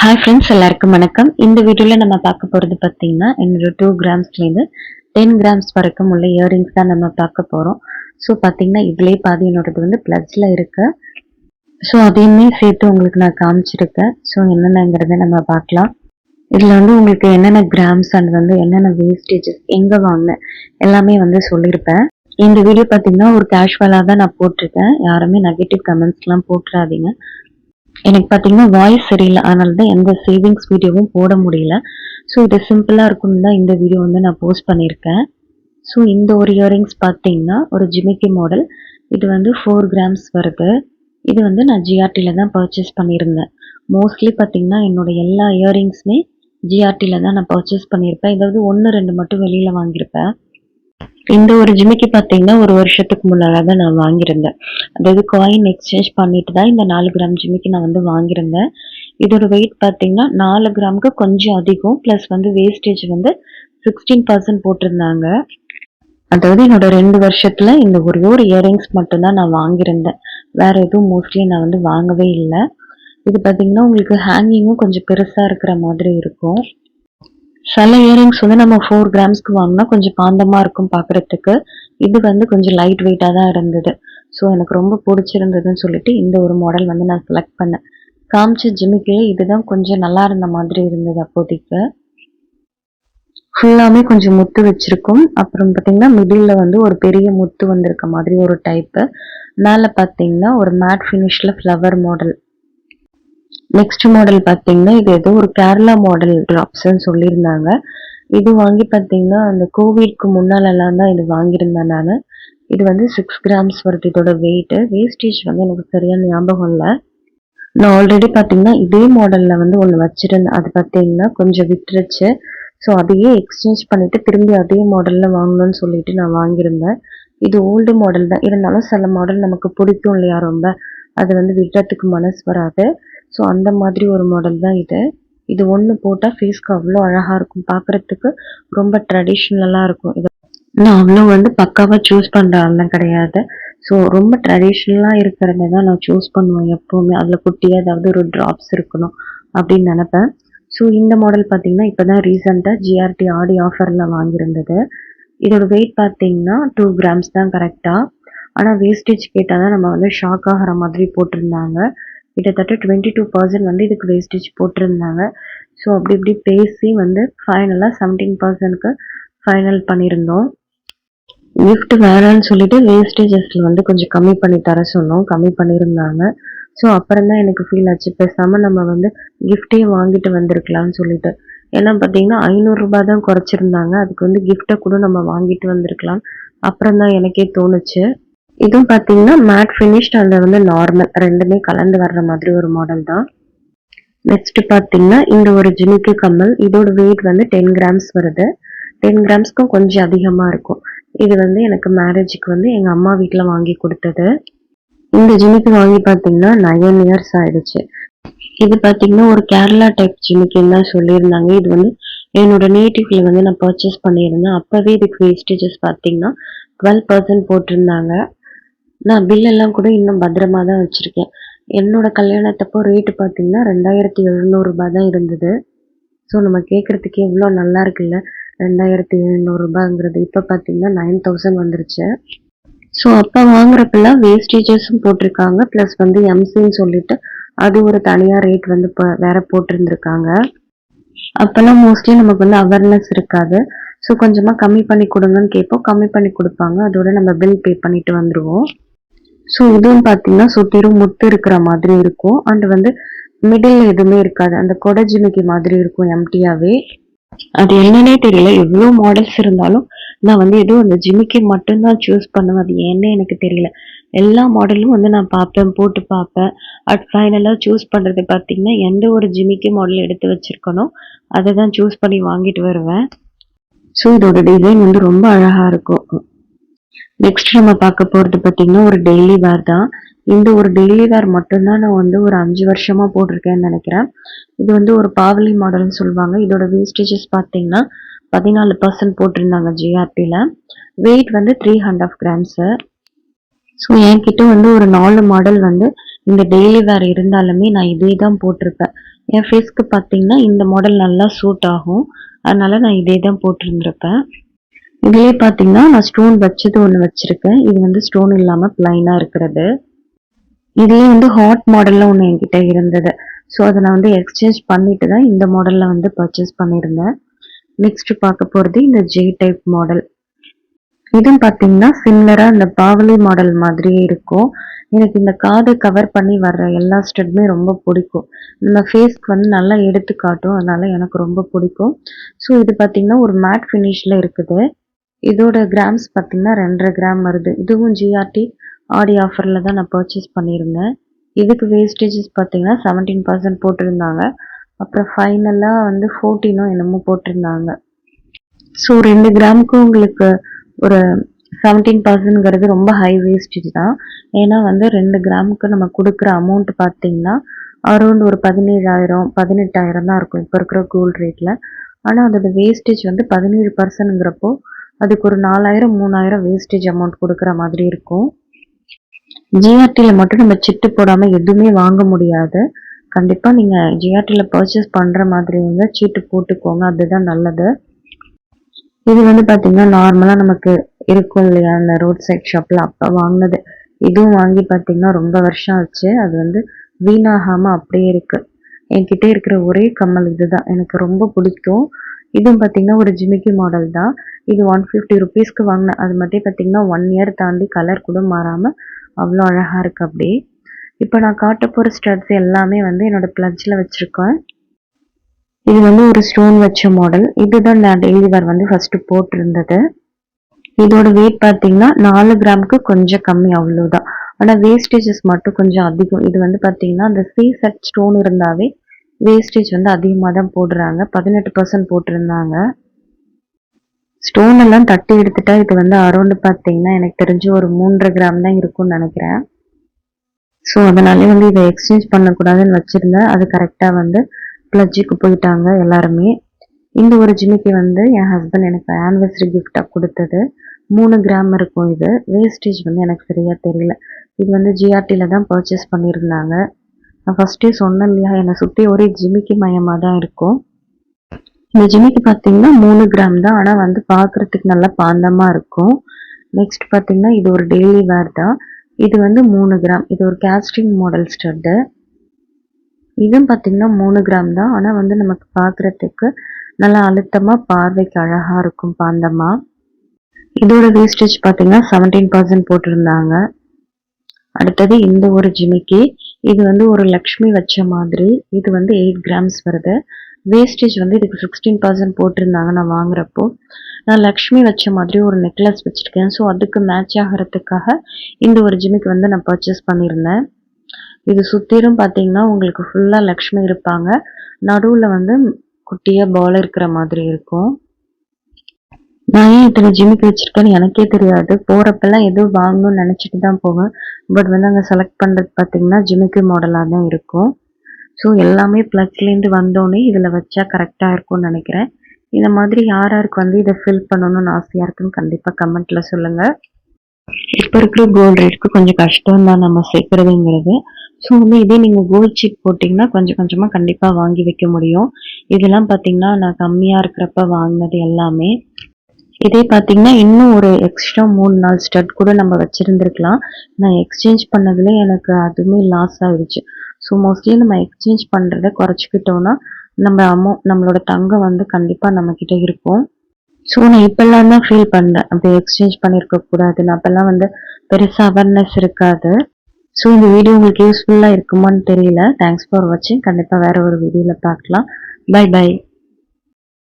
Hi friends, எல்லாருக்கும் வணக்கம். இந்த வீடியோவில் நம்ம பார்க்க போகிறது பார்த்தீங்கன்னா என்னோட 2 கிராம்ஸ்லேருந்து 10 கிராம்ஸ் வரைக்கும் உள்ள இயரிங்ஸ் தான் நம்ம பார்க்க போகிறோம். ஸோ பார்த்தீங்கன்னா இதிலே பாதி என்னோடது வந்து ப்ளஸில் இருக்கு. ஸோ அதையுமே சேர்த்து உங்களுக்கு நான் காமிச்சிருக்கேன். ஸோ என்னென்னங்கிறத நம்ம பார்க்கலாம். இதில் வந்து உங்களுக்கு என்னென்ன கிராம்ஸ் அண்ட் வந்து என்னென்ன வேஸ்டேஜஸ் எங்கே வாங்கினேன் எல்லாமே வந்து சொல்லியிருப்பேன். இந்த வீடியோ பார்த்தீங்கன்னா ஒரு கேஷுவலாக தான் நான் போட்டிருக்கேன். யாருமே நெகட்டிவ் கமெண்ட்ஸ்லாம் போட்டுறாதீங்க. எனக்கு பார்த்தீங்கன்னா வாய்ஸ் சரியில்லை, அதனால தான் எந்த சேவிங்ஸ் வீடியோவும் போட முடியல. ஸோ இது சிம்பிளாக இருக்கும்னு தான் இந்த வீடியோ வந்து நான் போஸ்ட் பண்ணியிருக்கேன். ஸோ இந்த ஒரு இயரிங்ஸ் பார்த்தீங்கன்னா ஒரு ஜிமிக்கி மாடல். இது வந்து 4 கிராம்ஸ் வருது. இது வந்து நான் ஜிஆர்டியில் தான் பர்ச்சேஸ் பண்ணியிருந்தேன். மோஸ்ட்லி பார்த்தீங்கன்னா என்னோட எல்லா இயரிங்ஸுமே ஜிஆர்டியில் தான் நான் பர்ச்சேஸ் பண்ணியிருப்பேன். ஏதாவது 1-2 மட்டும் வெளியில் வாங்கியிருப்பேன். இந்த ஒரு ஜிமிக்கி பார்த்தீங்கன்னா ஒரு வருஷத்துக்கு முன்னால தான் நான் வாங்கியிருந்தேன். அதாவது காயின் எக்ஸ்சேஞ்ச் பண்ணிட்டு தான் இந்த 4 கிராம் ஜிமிக்கி நான் வந்து வாங்கியிருந்தேன். இதோட வெயிட் பார்த்தீங்கன்னா 4 கிராமுக்கு கொஞ்சம் அதிகம், ப்ளஸ் வந்து வேஸ்டேஜ் வந்து 16% போட்டிருந்தாங்க. அதாவது என்னோட 2 வருஷத்துல இந்த ஒரே ஒரு இயரிங்ஸ் மட்டும்தான் நான் வாங்கியிருந்தேன். வேற எதுவும் மோஸ்ட்லி நான் வந்து வாங்கவே இல்லை. இது பார்த்தீங்கன்னா உங்களுக்கு ஹேங்கிங்கும் கொஞ்சம் பெருசா இருக்கிற மாதிரி இருக்கும். சில இயரிங்ஸ் வந்து நம்ம 4 கிராம்ஸ்க்கு வாங்கினா கொஞ்சம் பாந்தமா இருக்கும் பார்க்கறதுக்கு. இது வந்து கொஞ்சம் லைட் வெயிட்டாக தான் இருந்தது. ஸோ எனக்கு ரொம்ப பிடிச்சிருந்ததுன்னு சொல்லிட்டு இந்த ஒரு மாடல் வந்து நான் செலக்ட் பண்ணேன். காமிச்ச ஜிமிக்கிலே இதுதான் கொஞ்சம் நல்லா இருந்த மாதிரி இருந்தது அப்போதைக்கு. ஃபுல்லாமே கொஞ்சம் முத்து வச்சிருக்கும். அப்புறம் பார்த்தீங்கன்னா மிடில் வந்து ஒரு பெரிய முத்து வந்திருக்க மாதிரி ஒரு டைப்பு. மேலே பார்த்தீங்கன்னா ஒரு மேட் ஃபினிஷ்ல ஃப்ளவர் மாடல். நெக்ஸ்ட் மாடல் பார்த்தீங்கன்னா இது ஏதோ ஒரு கேரளா மாடல் ட்ராப்ஸ்ன்னு சொல்லியிருந்தாங்க. இது வாங்கி பார்த்தீங்கன்னா அந்த கோவிட்க்கு முன்னாலெல்லாம் தான் இது வாங்கியிருந்தேன் நான். இது வந்து 6 கிராம்ஸ் வருது இதோட வெயிட்டு. வேஸ்டேஜ் வந்து எனக்கு சரியான ஞாபகம் இல்லை. நான் ஆல்ரெடி பார்த்தீங்கன்னா இதே மாடலில் வந்து ஒன்று வச்சுருந்தேன். அது பார்த்தீங்கன்னா கொஞ்சம் விட்டுருச்சு. ஸோ அதையே எக்ஸ்சேஞ்ச் பண்ணிவிட்டு திரும்பி அதே மாடலில் வாங்கணும்னு சொல்லிட்டு நான் வாங்கியிருந்தேன். இது ஓல்டு மாடல் தான், இருந்தாலும் சில மாடல் நமக்கு பிடிக்கும் இல்லையா ரொம்ப, அது வந்து விடுறதுக்கு மனசு வராது. ஸோ அந்த மாதிரி ஒரு மாடல் தான் இது. இது ஒன்று போட்டால் ஃபேஸ்க்கு அவ்வளோ அழகாக இருக்கும், பார்க்குறதுக்கு ரொம்ப ட்ரெடிஷ்னலாக இருக்கும். இது நான் அவ்வளோ வந்து பக்காவாக சூஸ் பண்ணுற ஆள்லாம் கிடையாது. ஸோ ரொம்ப ட்ரெடிஷ்னலாக இருக்கிறத தான் நான் சூஸ் பண்ணுவேன் எப்போவுமே. அதில் குட்டியாக ஏதாவது ஒரு ட்ராப்ஸ் இருக்கணும் அப்படின்னு நினப்பேன். ஸோ இந்த மாடல் பார்த்தீங்கன்னா இப்போ தான் ரீசெண்டாக ஜிஆர்டி ஆடி ஆஃபரில் வாங்கியிருந்தது. இதோட வெயிட் பார்த்தீங்கன்னா 2 கிராம்ஸ் தான் கரெக்டாக. ஆனால் வேஸ்டேஜ் கேட்டால் தான் நம்ம வந்து ஷாக் ஆகிற மாதிரி போட்டிருந்தாங்க. கிட்டத்தட்ட 22% வந்து இதுக்கு வேஸ்டேஜ் போட்டிருந்தாங்க. ஸோ அப்படி இப்படி பேசி வந்து ஃபைனலாக 17%க்கு ஃபைனல் பண்ணியிருந்தோம். கிஃப்ட் வேணான்னு சொல்லிட்டு வேஸ்டேஜஸில் வந்து கொஞ்சம் கம்மி பண்ணி தர சொன்னோம், கம்மி பண்ணியிருந்தாங்க. ஸோ அப்புறம் தான் எனக்கு ஃபீல் ஆச்சு, பேசாமல் நம்ம வந்து கிஃப்டே வாங்கிட்டு வந்திருக்கலாம்னு சொல்லிட்டு. ஏன்னா பார்த்தீங்கன்னா 500 ரூபாய் தான் குறைச்சிருந்தாங்க. அதுக்கு வந்து கிஃப்டை கூட நம்ம வாங்கிட்டு வந்திருக்கலாம். அப்புறம் தான் எனக்கே தோணுச்சு. இதுவும் பார்த்தீங்கன்னா மேட் ஃபினிஷ்ட் அண்ட் வந்து நார்மல் ரெண்டுமே கலந்து வர்ற மாதிரி ஒரு மாடல் தான். நெக்ஸ்ட் பார்த்தீங்கன்னா இந்த ஒரு ஜிமிக்கி கம்மல். இதோட வெயிட் வந்து 10 கிராம்ஸ் வருது. 10 கிராம்ஸ்க்கும் கொஞ்சம் அதிகமாக இருக்கும். இது வந்து எனக்கு மேரேஜுக்கு வந்து எங்கள் அம்மா வீட்டில் வாங்கி கொடுத்தது. இந்த ஜிமிக்கி வாங்கி பார்த்தீங்கன்னா 9 இயர்ஸ் ஆயிடுச்சு. இது பார்த்தீங்கன்னா ஒரு கேரளா டைப் ஜிமிக்கின்னு தான் சொல்லியிருந்தாங்க. இது வந்து என்னோட நேட்டிவ்ல வந்து நான் பர்ச்சேஸ் பண்ணியிருந்தேன். அப்போவே இதுக்கு வேஸ்டேஜஸ் பார்த்தீங்கன்னா 12% போட்டிருந்தாங்க. நான் பில்லெல்லாம் கூட இன்னும் பத்திரமா தான் வச்சுருக்கேன். என்னோட கல்யாணத்தப்போ ரேட்டு பார்த்தீங்கன்னா 2700 ரூபாய் தான் இருந்தது. ஸோ நம்ம கேட்குறதுக்கே எவ்வளோ நல்லா இருக்குல்ல, 2700 ரூபாங்கிறது. இப்போ பார்த்தீங்கன்னா 9000 வந்துருச்சு. ஸோ அப்போ வாங்குறப்பெல்லாம் வேஸ்டேஜஸும் போட்டிருக்காங்க, ப்ளஸ் வந்து எம்சின்னு சொல்லிட்டு அது ஒரு தனியாக ரேட் வந்து இப்போ வேற போட்டிருந்துருக்காங்க. அப்போல்லாம் மோஸ்ட்லி நமக்கு வந்து அவேர்னஸ் இருக்காது. ஸோ கொஞ்சமாக கம்மி பண்ணி கொடுங்கன்னு கேட்போம், கம்மி பண்ணி கொடுப்பாங்க. அதோட நம்ம பில் பே பண்ணிட்டு வந்துடுவோம். ஸோ இதுவும் பார்த்தீங்கன்னா சுற்றிலும் முத்து இருக்கிற மாதிரி இருக்கும். அண்ட் வந்து மிடில் எதுவுமே இருக்காது, அந்த கொடை ஜிமிக்கி மாதிரி இருக்கும் எம்டியாவே. அது என்னன்னே தெரியல, எவ்வளோ மாடல்ஸ் இருந்தாலும் நான் வந்து எதுவும் அந்த ஜிமிக்கி மட்டும்தான் சூஸ் பண்ணுவேன். அது ஏன்னே எனக்கு தெரியல. எல்லா மாடலும் வந்து நான் பார்ப்பேன், போட்டு பார்ப்பேன். அட் ஃபைனலாக சூஸ் பண்ணுறது பார்த்தீங்கன்னா எந்த ஒரு ஜிமிக்கி மாடல் எடுத்து வச்சிருக்கணும் அதை தான் சூஸ் பண்ணி வாங்கிட்டு வருவேன். ஸோ இதோட டிசைன் வந்து ரொம்ப அழகாக இருக்கும். நெக்ஸ்ட் நம்ம பார்க்க போகிறது பார்த்தீங்கன்னா ஒரு டெய்லி வேர் தான். இந்த ஒரு டெய்லி வேர் மட்டும்தான் நான் வந்து ஒரு 5 வருஷமா போட்டிருக்கேன்னு நினைக்கிறேன். இது வந்து ஒரு பாவலி மாடல்னு சொல்லுவாங்க. இதோட வேஸ்டேஜஸ் பார்த்தீங்கன்னா 14% போட்டிருந்தாங்க ஜிஆர்டியில். வெயிட் வந்து 300 கிராம்ஸு. ஸோ என்கிட்ட வந்து ஒரு 4 மாடல் வந்து இந்த டெய்லி வேர் இருந்தாலுமே நான் இதே தான் போட்டிருப்பேன். என் ஃபேஸ்க்கு பார்த்தீங்கன்னா இந்த மாடல் நல்லா சூட் ஆகும். அதனால நான் இதே தான் போட்டிருந்திருப்பேன். இதுலயே பார்த்தீங்கன்னா நான் ஸ்டோன் வச்சது ஒண்ணு வச்சிருக்கேன். இது வந்து ஸ்டோன் இல்லாம பிளைனா இருக்கிறது. இதுலயே வந்து ஹாட் மாடல்ல ஒண்ணு என்கிட்ட இருந்தது. ஸோ அத நான் வந்து எக்ஸ்சேஞ்ச் பண்ணிட்டு தான் இந்த மாடல்ல வந்து பர்ச்சேஸ் பண்ணியிருந்தேன். நெக்ஸ்ட் பார்க்க போறது இந்த ஜே டைப் மாடல். இதுவும் பார்த்தீங்கன்னா சிமிலரா இந்த பாவலி மாடல் மாதிரியே இருக்கும். எனக்கு இந்த காது கவர் பண்ணி வர்ற எல்லா ஸ்டட்டுமே ரொம்ப பிடிக்கும். நம்ம ஃபேஸ்க்கு வந்து நல்லா எடுத்து காட்டும். அதனால எனக்கு ரொம்ப பிடிக்கும். ஸோ இது பார்த்தீங்கன்னா ஒரு மேட் ஃபினிஷ்ல இருக்குது. இதோட கிராம்ஸ் பார்த்தீங்கன்னா 2.5 கிராம் வருது. இதுவும் ஜிஆர்டி ஆடி ஆஃபர்ல தான் நான் பர்ச்சேஸ் பண்ணியிருந்தேன். இதுக்கு வேஸ்டேஜஸ் பார்த்தீங்கன்னா 17% போட்டிருந்தாங்க. அப்புறம் ஃபைனலா வந்து 14ஓ என்னமோ போட்டிருந்தாங்க. ஸோ 2 கிராமுக்கு உங்களுக்கு ஒரு 17%ங்கிறது ரொம்ப ஹை வேஸ்டேஜ் தான். ஏன்னா வந்து 2 கிராமுக்கு நம்ம கொடுக்குற அமௌண்ட் பார்த்தீங்கன்னா அரௌண்ட் ஒரு 17,000 18,000 தான் இருக்கும் இப்போ இருக்கிற கோல்டு ரேட்ல. ஆனால் அதோட வேஸ்டேஜ் வந்து 17%ங்கிறப்போ அதுக்கு ஒரு 4,000 3,000 வேஸ்டேஜ் அமௌண்ட் கொடுக்குற மாதிரி இருக்கும். ஜிஆர்டியில் மட்டும் நம்ம சிட்டு போடாமல் எதுவுமே வாங்க முடியாது. கண்டிப்பாக நீங்கள் ஜிஆர்டியில் பர்ச்சேஸ் பண்ணுற மாதிரி இருந்தால் சீட்டு போட்டுக்கோங்க. அதுதான் நல்லது. இது வந்து பார்த்தீங்கன்னா நார்மலாக நமக்கு இருக்கும் இல்லையா அந்த ரோட் சைட் ஷாப்பில் அப்போ வாங்கினது. இதுவும் வாங்கி பார்த்தீங்கன்னா ரொம்ப வருஷம் ஆச்சு. அது வந்து வீணாகாமல் அப்படியே இருக்கு. என்கிட்ட இருக்கிற ஒரே கம்மல் இதுதான். எனக்கு ரொம்ப பிடிக்கும். இதுவும் பார்த்தீங்கன்னா ஒரு ஜிமிக்கி மாடல் தான். இது 150 ருபீஸ்க்கு வாங்கினேன். அது மட்டும் பார்த்தீங்கன்னா 1 இயர் தாண்டி கலர் கூட மாறாமல் அவ்வளோ அழகாக இருக்கு அப்படியே. இப்போ நான் காட்ட போகிற ஸ்டட்ஸ் எல்லாமே வந்து என்னோட பிளட்ஜில் வச்சுருக்கேன். இது வந்து ஒரு ஸ்டோன் வச்ச மாடல். இதுதான் நான் டெய்லி வேர் வந்து ஃபர்ஸ்ட் போட்டிருந்தது. இதோட வெயிட் பார்த்தீங்கன்னா 4 கிராமுக்கு கொஞ்சம் கம்மி அவ்வளோதான். ஆனால் வேஸ்டேஜஸ் மட்டும் கொஞ்சம் அதிகம். இது வந்து பார்த்தீங்கன்னா அந்த சி செட் ஸ்டோன் இருந்தாவே வேஸ்டேஜ் வந்து அதிகமாக தான் போடுறாங்க. 18% போட்டிருந்தாங்க. ஸ்டோன் எல்லாம் தட்டி எடுத்துட்டா இது வந்து அரௌண்ட் பார்த்தீங்கன்னா எனக்கு தெரிஞ்சு ஒரு 3.5 கிராம் தான் இருக்கும்னு நினைக்கிறேன். ஸோ அதனாலே வந்து இதை எக்ஸ்சேஞ்ச் பண்ணக்கூடாதுன்னு வச்சிருந்தேன். அது கரெக்டாக வந்து பிளட்ஜுக்கு போயிட்டாங்க எல்லாருமே. இந்த ஒரு ஜிமிக்கி வந்து என் ஹஸ்பண்ட் எனக்கு ஆனிவர்சரி கிஃப்டாக கொடுத்தது. 3 கிராம் இருக்கும் இது. வேஸ்டேஜ் வந்து எனக்கு சரியா தெரியல. இது வந்து ஜிஆர்டியில் தான் பர்ச்சேஸ் பண்ணியிருந்தாங்க. நான் ஃபர்ஸ்டே சொன்னேன் இல்லையா, என்னை சுற்றி ஒரே ஜிமிக்கி மயமாக தான் இருக்கும். இந்த ஜிமிக்கி பார்த்தீங்கன்னா 3 கிராம் தான். ஆனால் வந்து பார்க்குறதுக்கு நல்லா பாந்தமாக இருக்கும். நெக்ஸ்ட் பார்த்தீங்கன்னா இது ஒரு டெய்லி வேர் தான். இது வந்து 3 கிராம். இது ஒரு கேஸ்டிங் மாடல் ஸ்டட்டு. இதுவும் பார்த்தீங்கன்னா 3 கிராம் தான். ஆனால் வந்து நமக்கு பார்க்குறதுக்கு நல்லா அழுத்தமாக பார்வைக்கு அழகாக இருக்கும் பாந்தமாக. இதோட வேஸ்டேஜ் பார்த்தீங்கன்னா 17% போட்டிருந்தாங்க. அடுத்தது இந்த ஒரு ஜிமிக்கி. இது வந்து ஒரு லக்ஷ்மி வச்ச மாதிரி. இது வந்து 8 கிராம்ஸ் வருது. வேஸ்டேஜ் வந்து இதுக்கு 16% போட்டிருந்தாங்க நான் வாங்குறப்போ. நான் லக்ஷ்மி வச்ச மாதிரி ஒரு நெக்லஸ் வச்சிருக்கேன். ஸோ அதுக்கு மேட்ச் ஆகிறதுக்காக இந்த ஒரு ஜிமிக்கி வந்து நான் பர்ச்சேஸ் பண்ணியிருந்தேன். இது சுற்றிலும் பார்த்தீங்கன்னா உங்களுக்கு ஃபுல்லாக லக்ஷ்மி இருப்பாங்க. நடுவில் வந்து குட்டியாக பால் இருக்கிற மாதிரி இருக்கும். நான் ஏன் இத்தனை ஜிமிக்கி வச்சிருக்கேன்னு எனக்கே தெரியாது. போகிறப்பெல்லாம் ஏதோ வாங்கணும்னு நினச்சிட்டு தான் போவேன். பட் வந்து அங்கே செலக்ட் பண்ணுறது பார்த்தீங்கன்னா ஜிமிக்கி மாடலாக தான் இருக்கும். ஸோ எல்லாமே ப்ளக்லேருந்து வந்தோடனே இதில் வச்சா கரெக்டாக இருக்கும்னு நினைக்கிறேன். இந்த மாதிரி யார் யாருக்கு வந்து இதை ஃபில் பண்ணணும்னு ஆசையாக இருக்குன்னு கண்டிப்பாக கமெண்ட்டில் சொல்லுங்கள். இப்போ இருக்கிற கோல்டு ரேட்டுக்கு கொஞ்சம் கஷ்டம் தான் நம்ம சேர்க்குறதுங்கிறது. ஸோ வந்து இதே நீங்கள் கோல்ட் சீட் போட்டிங்கன்னா கொஞ்சம் கொஞ்சமாக கண்டிப்பாக வாங்கி வைக்க முடியும். இதெல்லாம் பார்த்தீங்கன்னா நான் கம்மியாக இருக்கிறப்ப வாங்கினது எல்லாமே. இதே பார்த்தீங்கன்னா இன்னும் ஒரு எக்ஸ்ட்ரா 3-4 ஸ்டட் கூட நம்ம வச்சுருந்துருக்கலாம். நான் எக்ஸ்சேஞ்ச் பண்ணதில் எனக்கு அதுவுமே லாஸ் ஆகிடுச்சு. ஸோ மோஸ்ட்லி நம்ம எக்ஸ்சேஞ்ச் பண்ணுறத குறைச்சிக்கிட்டோன்னா நம்மளோட தங்கம் வந்து கண்டிப்பாக நம்மக்கிட்ட இருக்கும். ஸோ நான் இப்போல்லாம் தான் ஃபீல் பண்ணுறேன். அப்படி எக்ஸ்சேஞ்ச் பண்ணியிருக்க கூடாது. நான் அப்போல்லாம் வந்து பெருசாக அவேர்னஸ் இருக்காது. ஸோ இந்த வீடியோ உங்களுக்கு யூஸ்ஃபுல்லாக இருக்குமான்னு தெரியல. தேங்க்ஸ் ஃபார் வாட்சிங். கண்டிப்பாக வேறு ஒரு வீடியோவில் பார்க்கலாம். Bye by.